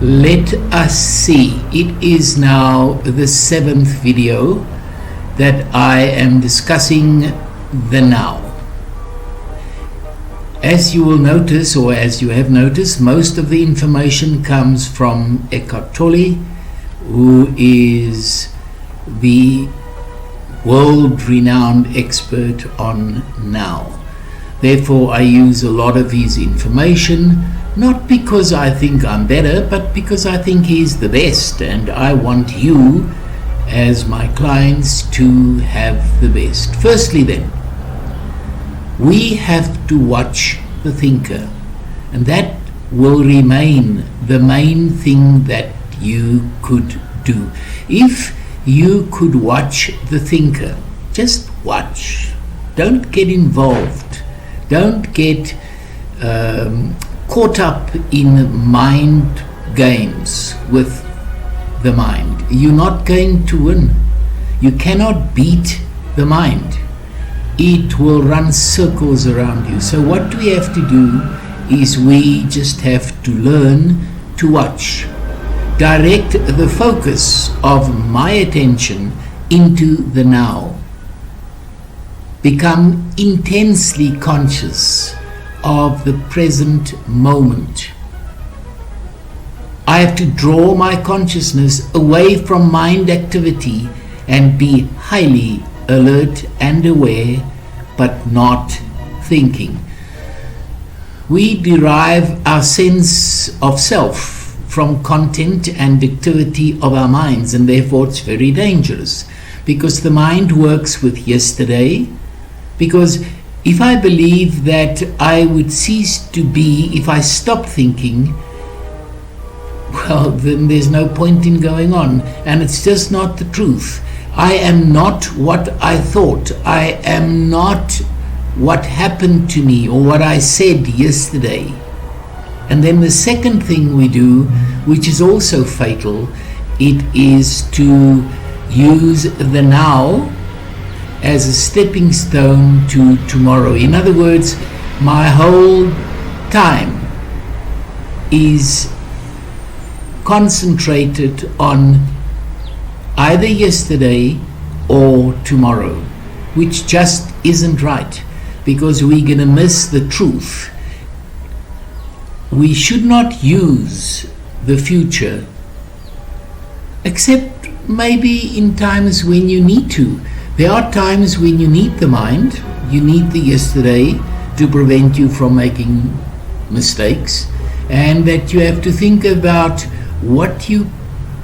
Let us see. It is now the 7th video that I am discussing the now. As you will notice, or as you have noticed, most of the information comes from Eckhart Tolle, who is the world-renowned expert on now. Therefore, I use a lot of his information, not because I think I'm better, but because I think he's the best, and I want you, as my clients, to have the best. Firstly then, we have to watch the thinker, and that will remain the main thing that you could do. If you could watch the thinker, just watch. Don't get involved. Don't get caught up in mind games with the mind. You're not going to win. You cannot beat the mind. It will run circles around you. So what we have to do is we just have to learn to watch. Direct the focus of my attention into the now. Become intensely conscious of the present moment. I have to draw my consciousness away from mind activity and be highly alert and aware, but not thinking. We derive our sense of self from content and activity of our minds, and therefore it's very dangerous, because the mind works with yesterday. Because if I believe that I would cease to be if I stop thinking, well, then there's no point in going on, and it's just not the truth. I am not what I thought. I am not what happened to me or what I said yesterday. And then the second thing we do, which is also fatal, it is to use the now as a stepping stone to tomorrow. In other words, my whole time is concentrated on either yesterday or tomorrow, which just isn't right, because we're going to miss the truth. We should not use the future, except maybe in times when you need to. There are times when you need the mind, you need the yesterday to prevent you from making mistakes, and that you have to think about what you're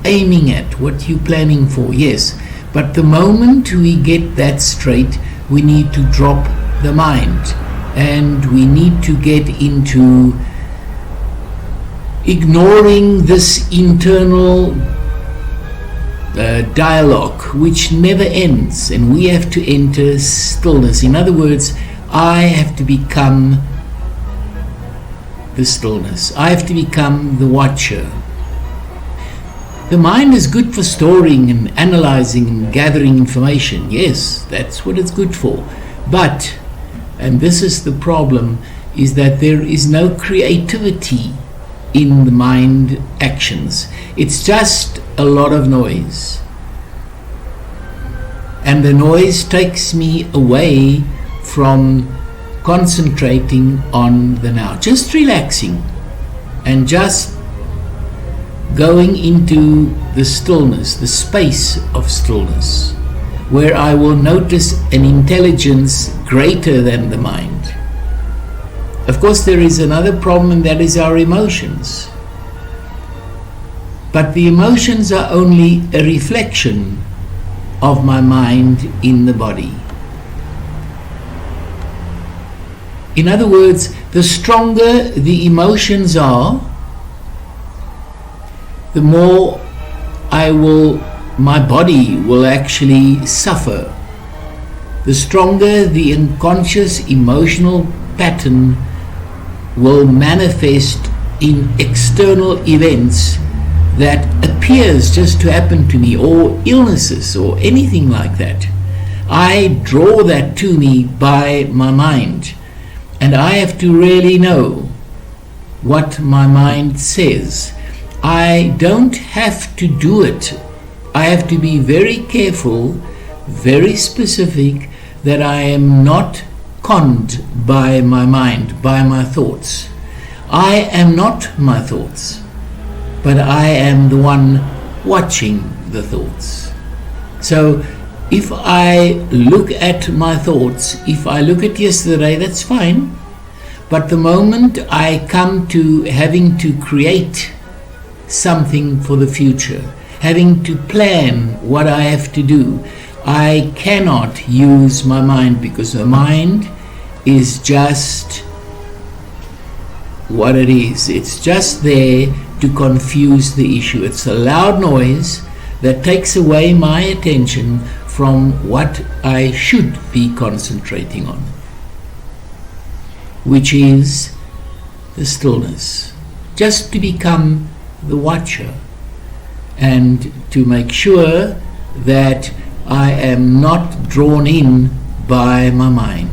aiming at, what you're planning for, yes. But the moment we get that straight, we need to drop the mind, and we need to get into ignoring this internal dialogue which never ends, and we have to enter stillness. In other words, I have to become the stillness. I have to become the watcher. The mind is good for storing and analyzing and gathering information. Yes, that's what it's good for. But, and this is the problem, is that there is no creativity in the mind actions. It's just a lot of noise, and the noise takes me away from concentrating on the now, just relaxing and just going into the stillness, the space of stillness, where I will notice an intelligence greater than the mind. Of course, there is another problem, and that is our emotions. But the emotions are only a reflection of my mind in the body. In other words, the stronger the emotions are, the more my body will actually suffer. The stronger the unconscious emotional pattern will manifest in external events that appears just to happen to me, or illnesses or anything like that. I draw that to me by my mind, and I have to really know what my mind says. I don't have to do it. I have to be very careful, very specific, that I am not conned by my mind, by my thoughts. I am not my thoughts, but I am the one watching the thoughts. So if I look at my thoughts, if I look at yesterday, that's fine. But the moment I come to having to create something for the future, having to plan what I have to do, I cannot use my mind, because the mind is just what it is. It's just there to confuse the issue. It's a loud noise that takes away my attention from what I should be concentrating on, which is the stillness. Just to become the watcher and to make sure that I am not drawn in by my mind.